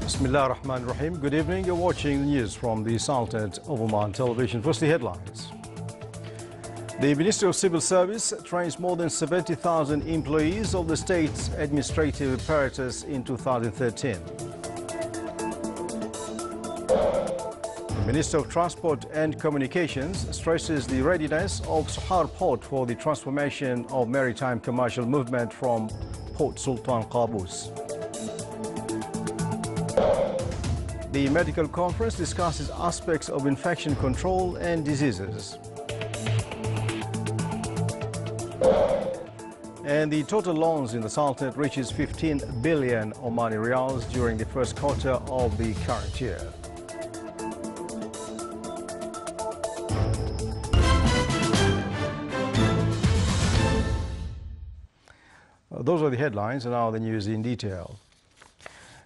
Bismillah ar-Rahman ar-Rahim. Good evening. You're watching the news from the Sultanate of Oman television. First, the headlines. The Ministry of Civil Service trains more than 70,000 employees of the state's administrative apparatus in 2013. The Minister of Transport and Communications stresses the readiness of Sohar Port for the transformation of maritime commercial movement from Port Sultan Qaboos. The medical conference discusses aspects of infection control and diseases. And the total loans in the Sultanate reaches 15 billion Omani Riyals during the first quarter of the current year. Those are the headlines, and now the news in detail.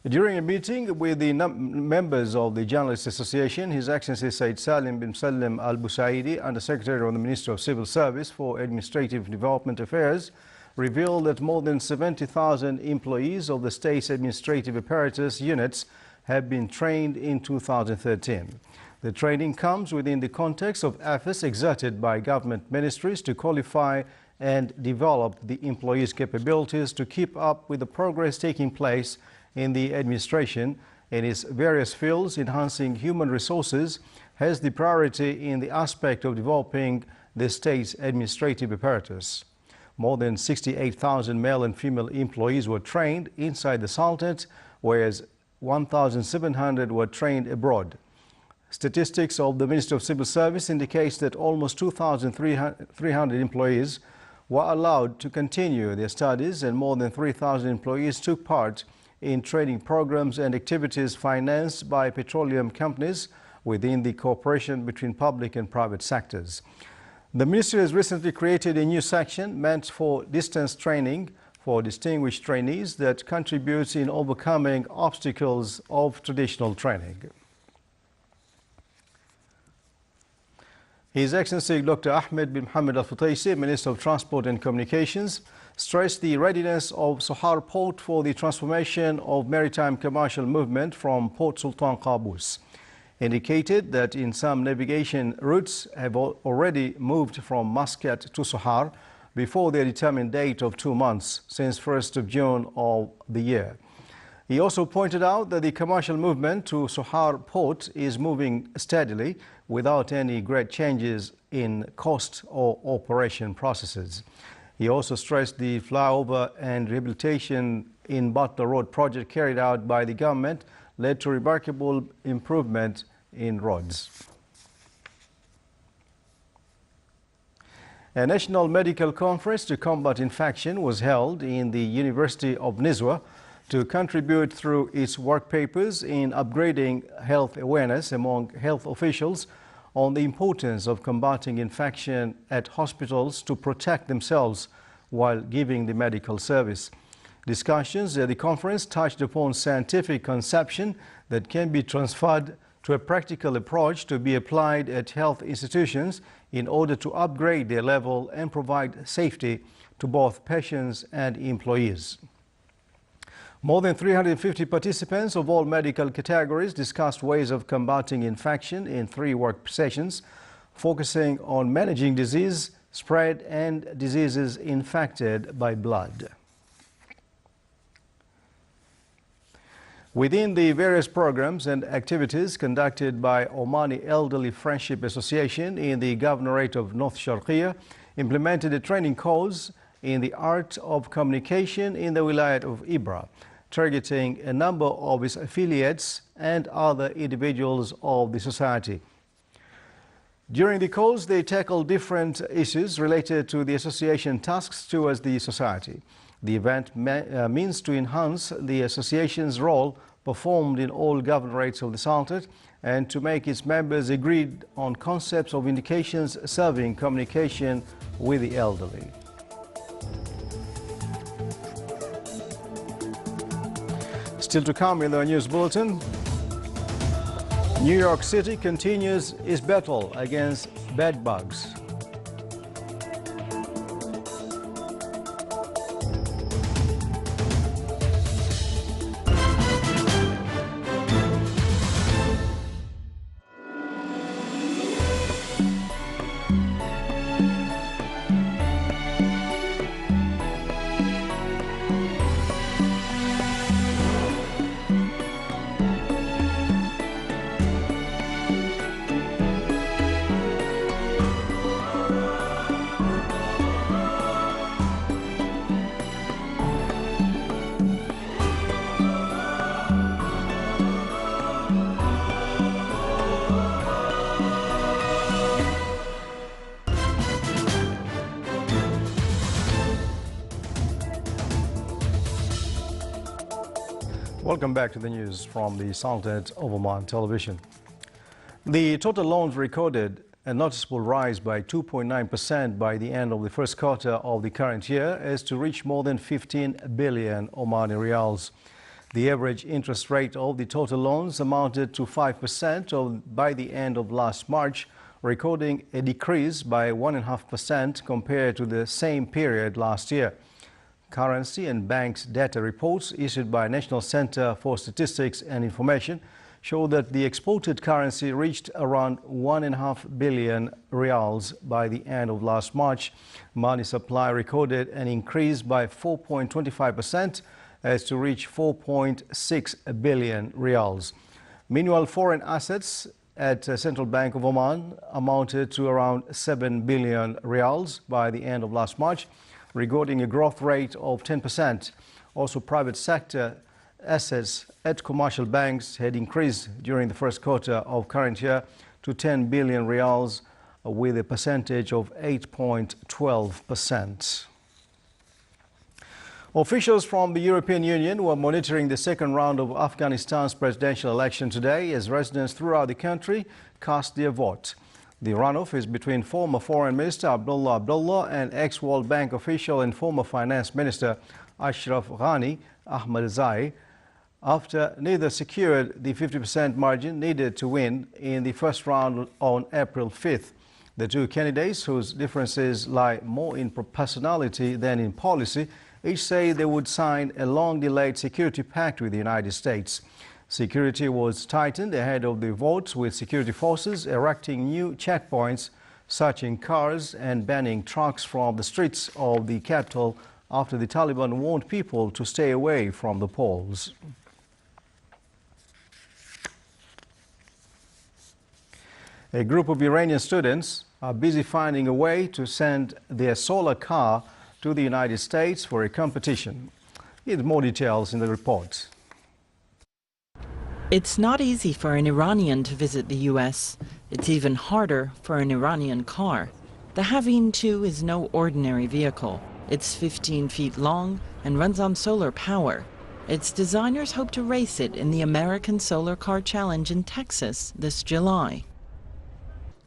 During a meeting with the members of the Journalists Association, His Excellency Said Salim bin Salim Al Busaidi, Under Secretary of the Ministry of Civil Service for Administrative Development Affairs, revealed that more than 70,000 employees of the state's administrative apparatus units have been trained in 2013. The training comes within the context of efforts exerted by government ministries to qualify and develop the employees' capabilities to keep up with the progress taking place in the administration in its various fields. Enhancing human resources has the priority in the aspect of developing the state's administrative apparatus. More than 68,000 male and female employees were trained inside the Sultanate, whereas 1,700 were trained abroad. Statistics of the Ministry of Civil Service indicates that almost 2,300 employees were allowed to continue their studies, and more than 3,000 employees took part in training programs and activities financed by petroleum companies within the cooperation between public and private sectors. The ministry has recently created a new section meant for distance training for distinguished trainees that contributes in overcoming obstacles of traditional training. His Excellency Dr. Ahmed bin Mohammed Al Futaisi, Minister of Transport and Communications, stressed the readiness of Sohar Port for the transformation of maritime commercial movement from Port Sultan Qaboos. Indicated that in some navigation routes have already moved from Muscat to Sohar before their determined date of 2 months since 1st of June of the year. He also pointed out that the commercial movement to Sohar Port is moving steadily without any great changes in cost or operation processes. He also stressed the flyover and rehabilitation in Butler Road project carried out by the government led to remarkable improvement in roads. A national medical conference to combat infection was held in the University of Nizwa to contribute through its work papers in upgrading health awareness among health officials on the importance of combating infection at hospitals to protect themselves while giving the medical service. Discussions at the conference touched upon scientific conception that can be transferred to a practical approach to be applied at health institutions in order to upgrade their level and provide safety to both patients and employees. More than 350 participants of all medical categories discussed ways of combating infection in 3 work sessions, focusing on managing disease spread and diseases infected by blood. Within the various programs and activities conducted by Omani Elderly Friendship Association in the Governorate of North Sharqiya, implemented a training course in the art of communication in the Wilayat of Ibra, targeting a number of its affiliates and other individuals of the society. During the course, they tackled different issues related to the association tasks towards the society. The event means to enhance the association's role performed in all governorates of the Sultanate and to make its members agreed on concepts of indications serving communication with the elderly. Still to come in the news bulletin, New York City continues its battle against bed bugs. Welcome back to the news from the Sultanate of Oman television. The total loans recorded a noticeable rise by 2.9% by the end of the first quarter of the current year as to reach more than 15 billion Omani riyals. The average interest rate of the total loans amounted to 5% by the end of last March, recording a decrease by 1.5% compared to the same period last year. Currency and banks data reports issued by National Center for Statistics and Information show that the exported currency reached around 1.5 billion riyals by the end of last March. Money supply recorded an increase by 4.25% as to reach 4.6 billion riyals. Meanwhile, foreign assets at Central Bank of Oman amounted to around 7 billion riyals by the end of last March, recording a growth rate of 10%. Also, private sector assets at commercial banks had increased during the first quarter of current year to 10 billion riyals with a percentage of 8.12%. Officials from the European Union were monitoring the second round of Afghanistan's presidential election today as residents throughout the country cast their vote. The runoff is between former Foreign Minister Abdullah and ex-World Bank official and former Finance Minister Ashraf Ghani Ahmadzai, after neither secured the 50% margin needed to win in the first round on April 5th. The two candidates, whose differences lie more in personality than in policy, each say they would sign a long-delayed security pact with the United States. Security was tightened ahead of the votes, with security forces erecting new checkpoints, searching cars and banning trucks from the streets of the capital after the Taliban warned people to stay away from the polls. A group of Iranian students are busy finding a way to send their solar car to the United States for a competition. Here's more details in the report. It's not easy for an Iranian to visit the U.S. It's even harder for an Iranian car. The Haveen 2 is no ordinary vehicle. It's 15 feet long and runs on solar power. Its designers hope to race it in the American Solar Car Challenge in Texas this July.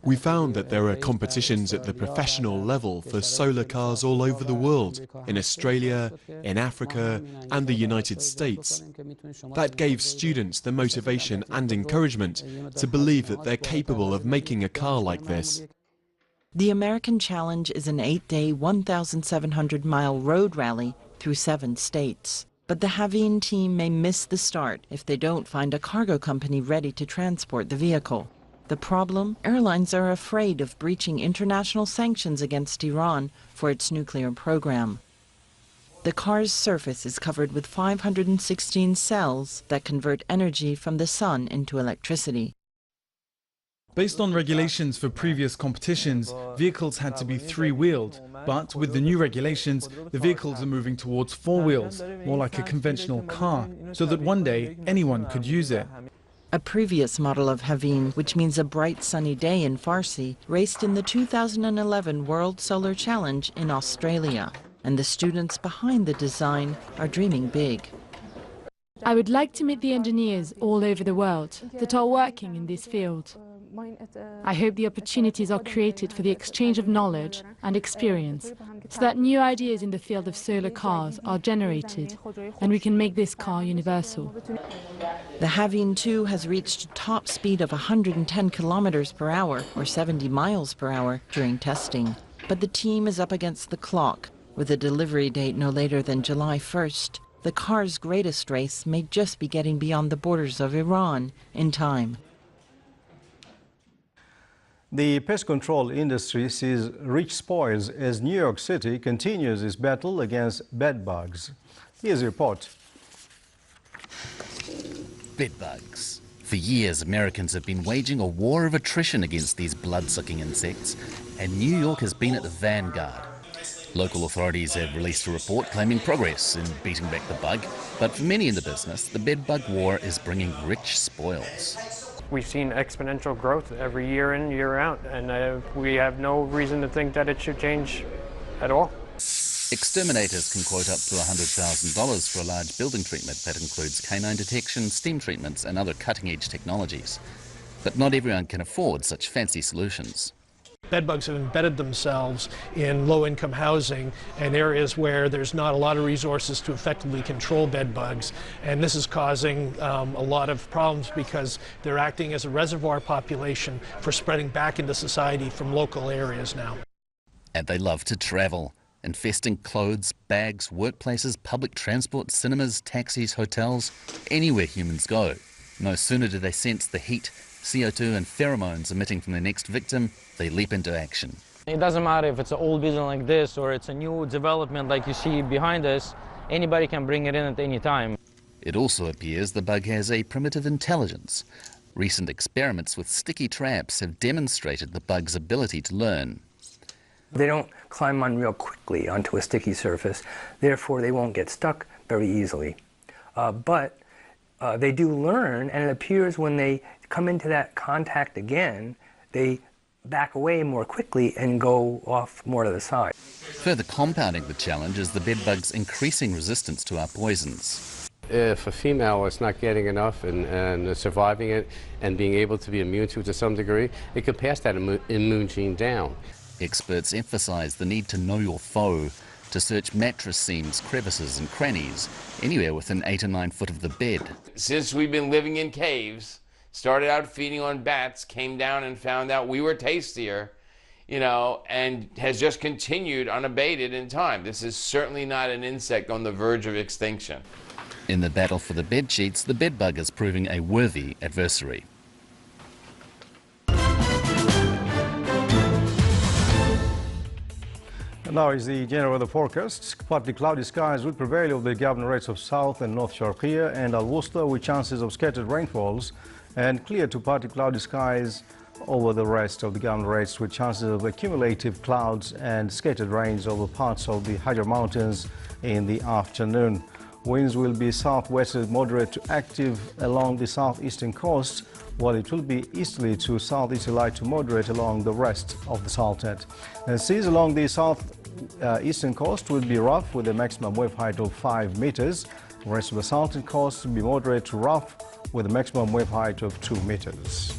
We found that there are competitions at the professional level for solar cars all over the world, in Australia, in Africa, and the United States. That gave students the motivation and encouragement to believe that they're capable of making a car like this. The American Challenge is an 8-day, 1,700-mile road rally through 7 states. But the Haveen team may miss the start if they don't find a cargo company ready to transport the vehicle. The problem? Airlines are afraid of breaching international sanctions against Iran for its nuclear program. The car's surface is covered with 516 cells that convert energy from the sun into electricity. Based on regulations for previous competitions, vehicles had to be 3-wheeled, but with the new regulations, the vehicles are moving towards 4 wheels, more like a conventional car, so that one day anyone could use it. A previous model of Haveen, which means a bright sunny day in Farsi, raced in the 2011 World Solar Challenge in Australia. And the students behind the design are dreaming big. I would like to meet the engineers all over the world that are working in this field. I hope the opportunities are created for the exchange of knowledge and experience so that new ideas in the field of solar cars are generated and we can make this car universal. The Haveen 2 has reached a top speed of 110 kilometers per hour or 70 miles per hour during testing. But the team is up against the clock. With a delivery date no later than July 1st, the car's greatest race may just be getting beyond the borders of Iran in time. The pest control industry sees rich spoils as New York City continues its battle against bed bugs. Here's a report. Bed bugs. For years, Americans have been waging a war of attrition against these blood-sucking insects, and New York has been at the vanguard. Local authorities have released a report claiming progress in beating back the bug, but for many in the business, the bed bug war is bringing rich spoils. We've seen exponential growth every year in, year out, and we have no reason to think that it should change at all. Exterminators can quote up to $100,000 for a large building treatment that includes canine detection, steam treatments and other cutting-edge technologies. But not everyone can afford such fancy solutions. Bedbugs have embedded themselves in low-income housing and areas where there's not a lot of resources to effectively control bedbugs, and this is causing a lot of problems because they're acting as a reservoir population for spreading back into society from local areas now. And they love to travel, infesting clothes, bags, workplaces, public transport, cinemas, taxis, hotels, anywhere humans go. No sooner do they sense the heat, CO2 and pheromones emitting from their next victim, they leap into action. It doesn't matter if it's an old building like this or it's a new development like you see behind us, anybody can bring it in at any time. It also appears the bug has a primitive intelligence. Recent experiments with sticky traps have demonstrated the bug's ability to learn. They don't climb on real quickly onto a sticky surface, therefore they won't get stuck very easily. But they do learn, and it appears when they come into that contact again, they back away more quickly and go off more to the side. Further compounding the challenge is the bedbug's increasing resistance to our poisons. If a female is not getting enough and surviving it and being able to be immune to it to some degree, it could pass that immune gene down. Experts emphasize the need to know your foe, to search mattress seams, crevices and crannies, anywhere within 8 or 9 foot of the bed. Since we've been living in caves, started out feeding on bats, came down and found out we were tastier, and has just continued unabated in time. This is certainly not an insect on the verge of extinction. In the battle for the bed sheets, the bedbug is proving a worthy adversary. Now is the general weather forecast. Partly cloudy skies will prevail over the governorates of South and North Sharqiya and Al-Wusta, with chances of scattered rainfalls, and clear to partly cloudy skies over the rest of the governorates, with chances of accumulative clouds and scattered rains over parts of the Hajar Mountains in the afternoon. Winds will be southwesterly moderate to active along the southeastern coast, while it will be easterly to southeasterly light to moderate along the rest of the Sultanate. And seas along the southeastern coast will be rough with a maximum wave height of 5 meters. The rest of the Sultanate coast will be moderate to rough with a maximum wave height of 2 meters.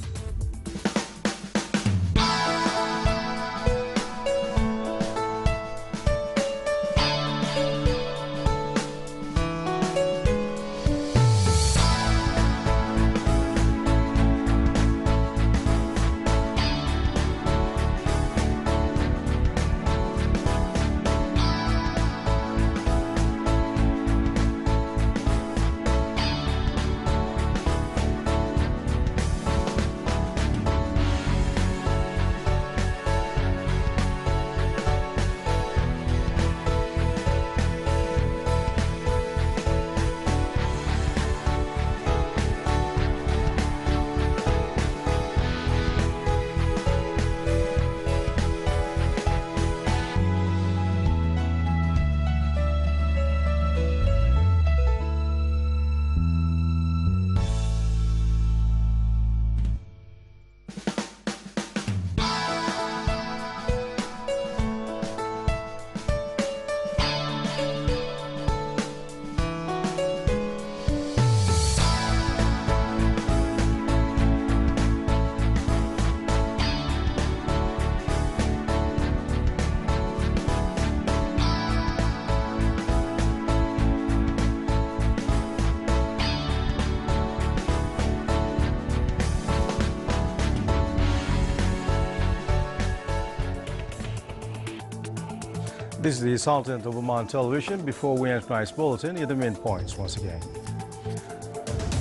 This is the Sultanate of Oman Television. Before we end tonight's bulletin, here are the main points once again.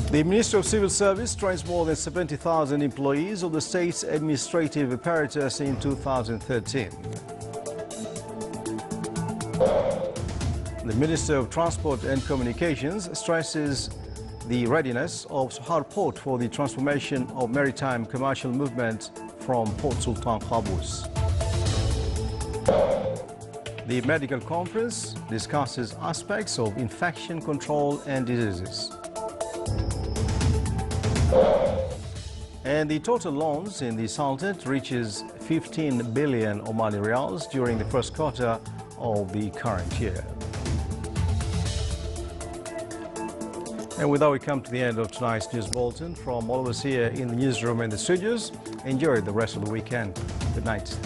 The Ministry of Civil Service trains more than 70,000 employees of the state's administrative apparatus in 2013. The Minister of Transport and Communications stresses the readiness of Sohar Port for the transformation of maritime commercial movement from Port Sultan Qaboos. The medical conference discusses aspects of infection control and diseases. And the total loans in the Sultanate reaches 15 billion Omani Riyals during the first quarter of the current year. And with that, we come to the end of tonight's news bulletin. From all of us here in the newsroom and the studios, enjoy the rest of the weekend. Good night.